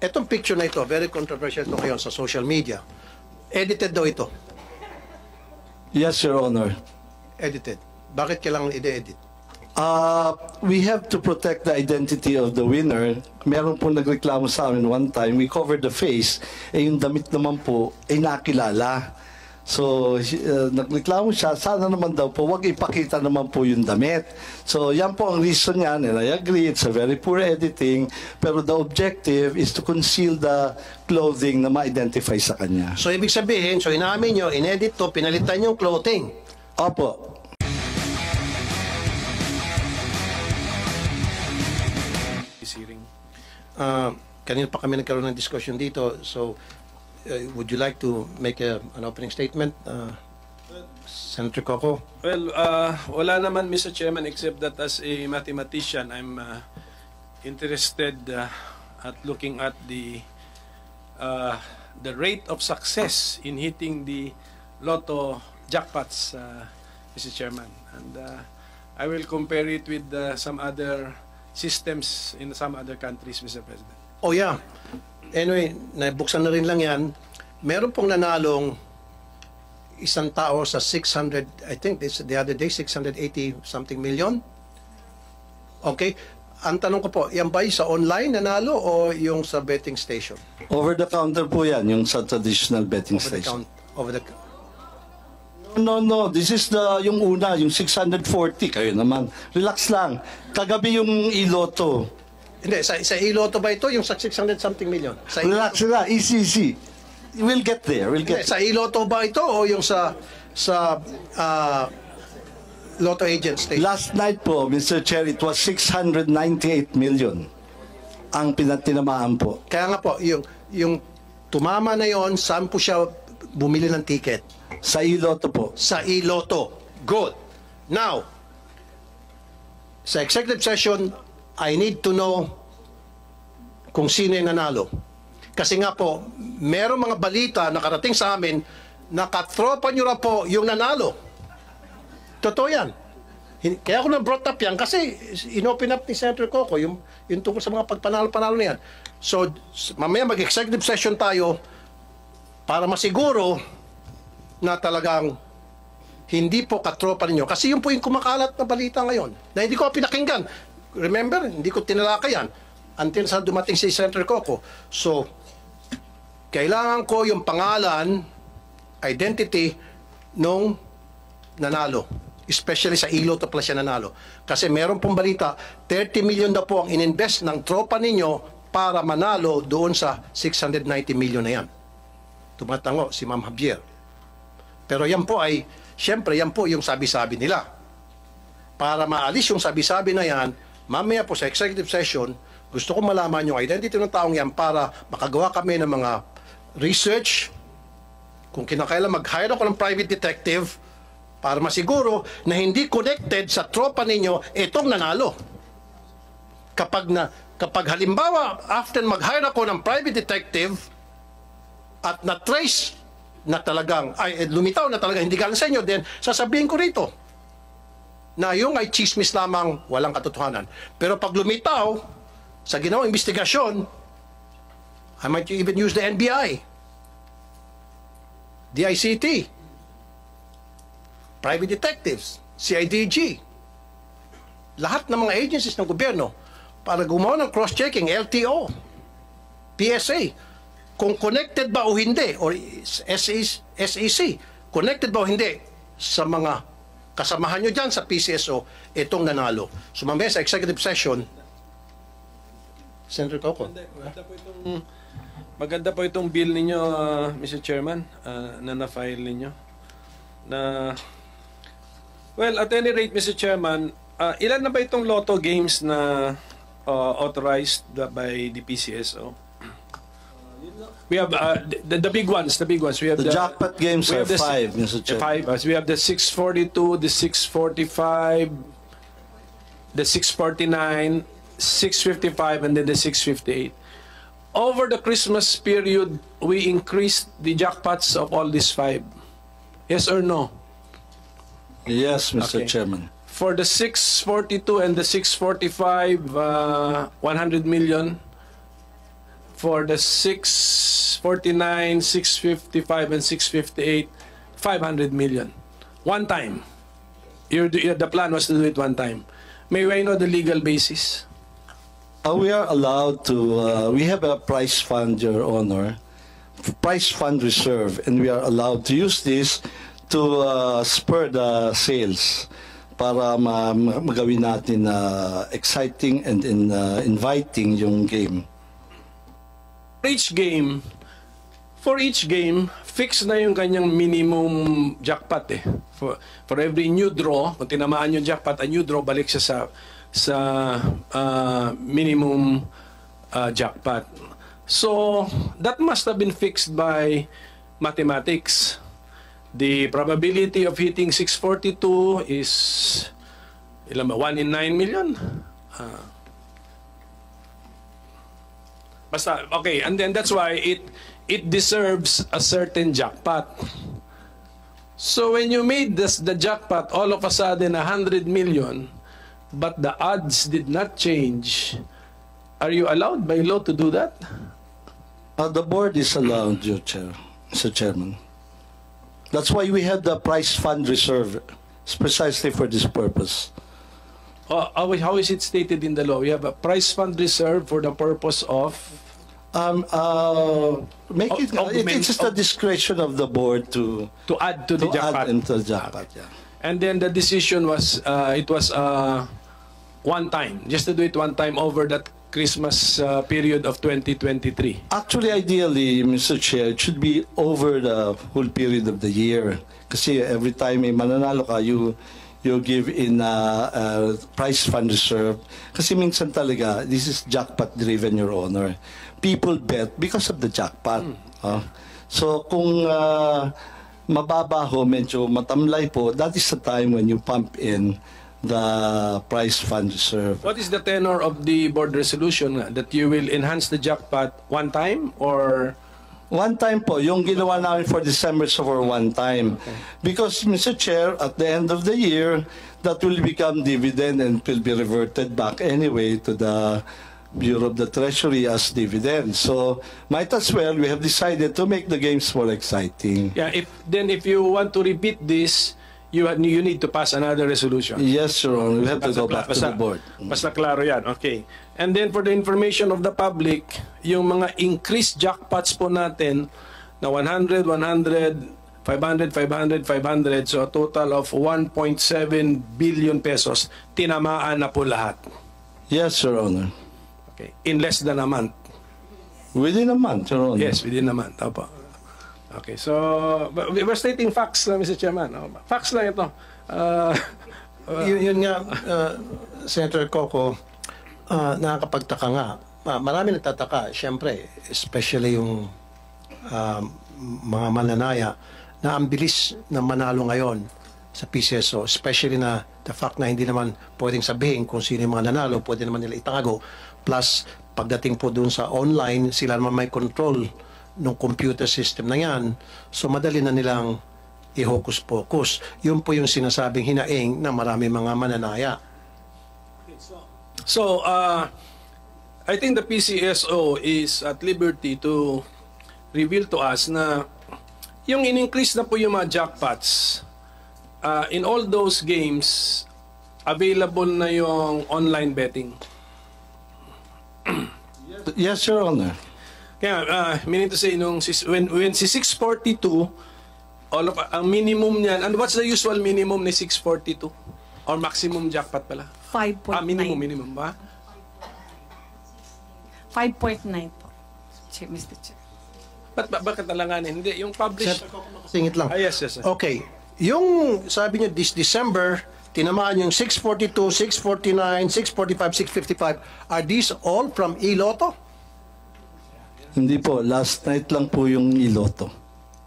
Etong picture na ito, very controversial ito ngayon sa social media. Edited daw ito. Yes, Your Honor. Edited. Bakit kailangan i-edit? We have to protect the identity of the winner. Meron po nagreklamo sa amin one time, we covered the face, yung damit naman po ay nakilala. So, nagreklamo siya, sana naman daw po, wag ipakita naman po yung damit. So, yan po ang reason niyan, and I agree, it's a very poor editing, pero the objective is to conceal the clothing na ma-identify sa kanya. So, ibig sabihin, so inamin nyo, inedit to, pinalitan yung clothing. Opo. Kanina pa kami nagkaroon ng discussion dito, so would you like to make an opening statement, Senator Coco? Well, wala naman, Mr. Chairman, except that as a mathematician, I'm interested at looking at the rate of success in hitting the lotto jackpots, Mr. Chairman. And I will compare it with some other systems in some other countries, Mr. President. Oh yeah. Anyway, nabuksan na rin lang yan. Meron pong nanalong isang tao sa 600, I think the other day, 680 something million. Okay. Ang tanong ko po, yan ba sa online nanalo o yung sa betting station? Over the counter po yan, yung sa traditional betting station. No, this is yung una, yung 640. Kayo naman, relax lang. Kagabi yung iloto. Hindi, sa iloto ba ito, yung sa 600 something million? Relax lang, easy. We'll get there, Sa iloto ba ito o yung sa Lotto Agent Station? Last night po, Mr. Chair, it was 698 million ang pinatinamaan po. Kaya nga po, yung tumama na yon, saan po siya bumili ng ticket? Sa iloto po. Sa iloto. Good. Now, sa executive session, I need to know kung sino yung nanalo. Kasi nga po, merong mga balita na karating sa amin na katropa nyo na po yung nanalo. Totoo yan. Kaya ako na-brought up yan kasi inopen up ni Senator Coco yung tungkol sa mga pagpanalo-panalo na yan. So, mamaya mag-executive session tayo para masiguro na talagang hindi po katropa ninyo. Kasi yun po yung kumakalat na balita ngayon na hindi ko pinakinggan. Remember, hindi ko tinalakayan until sa dumating si Senator Coco. So, kailangan ko yung pangalan, identity nung nanalo. Especially sa iloto pala siya nanalo. Kasi meron pong balita, 30 million na po ang ininvest ng tropa ninyo para manalo doon sa 690 million na yan. Tumatango si Ma'am Javier. Pero yan po ay, siyempre yan po yung sabi-sabi nila. Para maalis yung sabi-sabi na yan, mamaya po sa executive session, gusto ko malaman yung identity ng taong yan para makagawa kami ng mga research. Kung kinakailan mag-hire ako ng private detective para masiguro na hindi connected sa tropa ninyo itong nanalo. Kapag halimbawa, after mag-hire ako ng private detective at na-trace na talagang, lumitaw na talagang hindi galing sa inyo, then sasabihin ko rito na yung ay chismis lamang, walang katotohanan. Pero pag lumitaw sa ginawang investigasyon, I might even use the NBI, DICT, private detectives, CIDG, lahat ng mga agencies ng gobyerno para gumawa ng cross-checking, LTO, PSA, kung connected ba o hindi, or SEC, connected ba o hindi sa mga kasamahan nyo dyan sa PCSO, itong nanalo. So mamaya sa executive session, Senator Coco. Maganda po itong bill ninyo, Mr. Chairman, na na-file ninyo. Well, at any rate, Mr. Chairman, ilan na ba itong lotto games na authorized by the PCSO? We have the big ones. We have the jackpot games are 5, Mr. Chair. 5. We have the 642, the 645, the 649, 655, and then the 658. Over the Christmas period, we increased the jackpots of all these 5. Yes or no? Yes, Mr. Okay. Chairman. For the 642 and the 645, 100 million. for the 649, 655, and 658, 500 million. One time. The plan was to do it one time. May I know the legal basis? We are allowed to, we have a prize fund, Your Honor, prize fund reserve, and we are allowed to use this to spur the sales para magawin natin exciting and inviting yung game. For each game, fix na yung kanyang minimum jackpot eh. For every new draw, kung tinamaan yung jackpot, a new draw, balik siya sa minimum jackpot. So, that must have been fixed by mathematics. The probability of hitting 642 is, ilan ba, 1 in 9 million? Basta, okay, and then that's why it deserves a certain jackpot. So when you made the jackpot all of a sudden 100 million, but the odds did not change, are you allowed by law to do that? The board is allowed, Your Chair, Mr. Chairman. That's why we have the prize fund reserve. It's precisely for this purpose. How is it stated in the law? We have a prize fund reserve for the purpose of... It's just the discretion of the board to add to the jackpot. Add into the jackpot, yeah. And then the decision was, it was one time, just to do it one time over that Christmas period of 2023. Actually, ideally, Mr. Chair, it should be over the whole period of the year. Kasi every time may mananalo ka, you give in prize fund reserve. Kasi minsan talaga, this is jackpot driven, Your Honor. People bet because of the jackpot. So kung mababa ho, medyo matamlay po, that is the time when you pump in the prize fund reserve. What is the tenor of the board resolution that you will enhance the jackpot one time or... One time po, yung ginawa namin for December so for one time. Okay. Because, Mr. Chair, at the end of the year, that will become dividend and will be reverted back anyway to the Bureau of the Treasury as dividend. So, might as well, we have decided to make the games more exciting. Yeah, if you want to repeat this, you need to pass another resolution. Yes, Your Honor. We have to go back to the board. Basta klaro yan. Okay. And then for the information of the public, yung mga increased jackpots po natin na 100, 100, 500, 500, 500, so a total of 1.7 billion pesos, tinamaan na po lahat. Yes, Your Honor. Okay. In less than a month. Within a month, Your Honor. Yes, within a month. Opo. Okay, so we're stating facts, Mr. Chairman. Facts lang ito. Yun nga, Senator Coco, nakakapagtaka nga. Marami nagtataka, siyempre, especially yung mga mananaya na ang bilis na manalo ngayon sa PCSO, especially na the fact na hindi naman pwedeng sabihin kung sino yung mga nanalo, pwede naman nila itago. Plus, pagdating po dun sa online, sila naman may control ng computer system na yan. So, madali na nilang i-hocus-pocus. Yun po yung sinasabing hinaing na marami mga mananaya. So, I think the PCSO is at liberty to reveal to us na yung in-increase na po yung mga jackpots, in all those games, available na yung online betting. Yes, Your Honor. Kaya, meaning to say, when si 642, ang minimum niyan, and what's the usual minimum ni 642? Or maximum jackpot pala? 5.9. Minimum ba? 5.9 po, Mr. Chair. Bakit nalanganin? Hindi, yung published... Singit lang. Yes. Okay. Yung sabi niyo this December, tinamaan yung 642, 649, 645, 655. Are these all from Iloto? Hindi po. Last night lang po yung Iloto.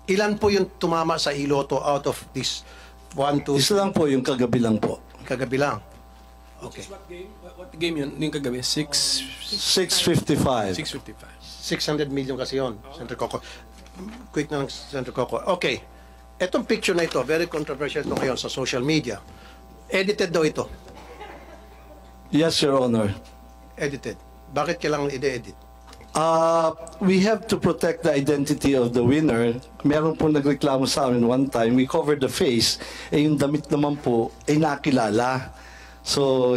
Ilan po yung tumama sa Iloto out of this 1, 2, Isa lang po yung kagabi lang po. kagabi lang? Okay. What game yun? Yung kagabi? 655. 655. 600 million kasi yon, Senator Coco. Quick na lang, Senator Coco. Okay. Etong picture na ito, very controversial ito ngayon sa social media. Edited daw ito. Yes, Your Honor. Edited. Bakit kailangan i-edit? We have to protect the identity of the winner. Meron po nagreklamo sa amin one time, we covered the face, yung damit naman po ay nakilala. So,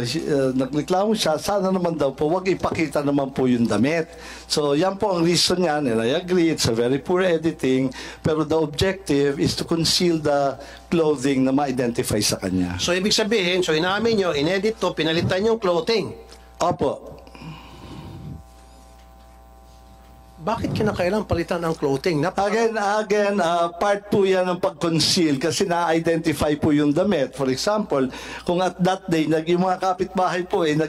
nagreklamo siya, sana naman daw po, wag ipakita naman po yung damit. So, yan po ang reason niyan, and I agree, it's a very poor editing, pero the objective is to conceal the clothing na ma-identify sa kanya. So, ibig sabihin, so inamin nyo, inedit to, pinalitan yung clothing. Opo. Bakit kinakailangan palitan ang clothing? Again, part po yan ng pag-conceal kasi na-identify po yung damit. For example, kung at that day, yung mga kapitbahay po, yun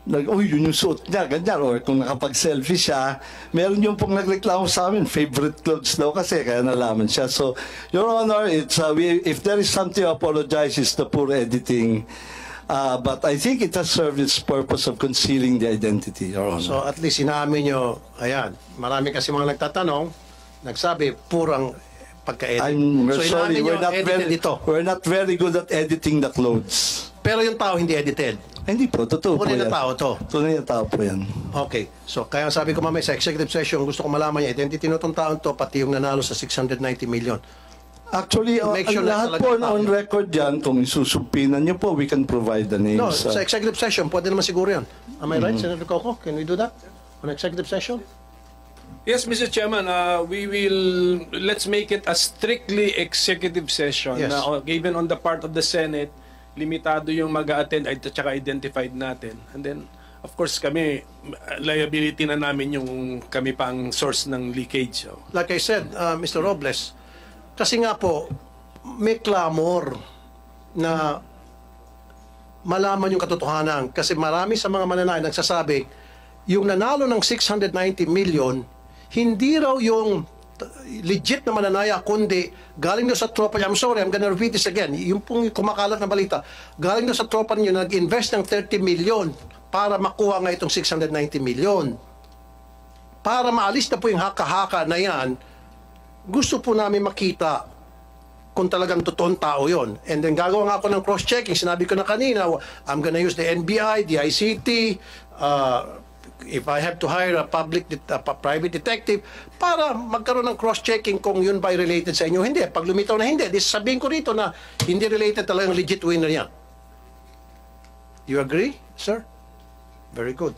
yung suot niya, ganyan. Or kung nakapag-selfie siya, meron yung pong nagreklamo sa amin, favorite clothes daw kasi, kaya nalaman siya. So, Your Honor, if there is something to apologize, it's the poor editing. But I think it has served its purpose of concealing the identity, Your Honor. So at least inamin nyo, ayan, marami kasi mga nagtatanong, nagsabi, purang pagka-edit. I'm So sorry, inamin nyo, we're not very good at editing the clothes. Pero yung tao hindi edited. Hindi po, totoo po Tunay na yan. tao to. Tunay na tao po yan. Okay. So kaya sabi ko mamaya sa executive session, gusto ko malaman yung identity nitong taon to, pati yung nanalo sa 690 million. Actually, Make sure na lahat talaga po tao. on record yan, kung isusumpinan niyo po, we can provide the names. No, sa executive session, pwede naman siguro yan. Am I right, Senator Coco? Can we do that? On executive session? Yes, Mr. Chairman, let's make it a strictly executive session. Yes. Na, even on the part of the Senate, limitado yung mag-attend at saka identified natin. And then, of course, kami, liability na namin yung kami pang source ng leakage. So. Like I said, Mr. Robles, kasi nga po, may clamor na malaman yung katotohanan. Kasi marami sa mga mananayan nagsasabi, yung nanalo ng 690 million, hindi raw yung legit na mananaya, kundi galing daw sa tropa niya. I'm sorry, I'm gonna repeat this again. Yung pong kumakalat na balita, galing daw sa tropa niyo na nag-invest ng 30 million para makuha nga itong 690 million. Para maalis na po yung haka-haka na yan, gusto po namin makita kung talagang totoong tao yon. And then gagawa nga ako ng cross-checking. Sinabi ko na kanina, I'm gonna use the NBI, the ICT, if I have to hire a private detective, para magkaroon ng cross-checking kung yun ba related sa inyo. Hindi. Pag lumitaw na hindi, sabihin ko rito na hindi related talagang legit winner yan. You agree, sir? Very good.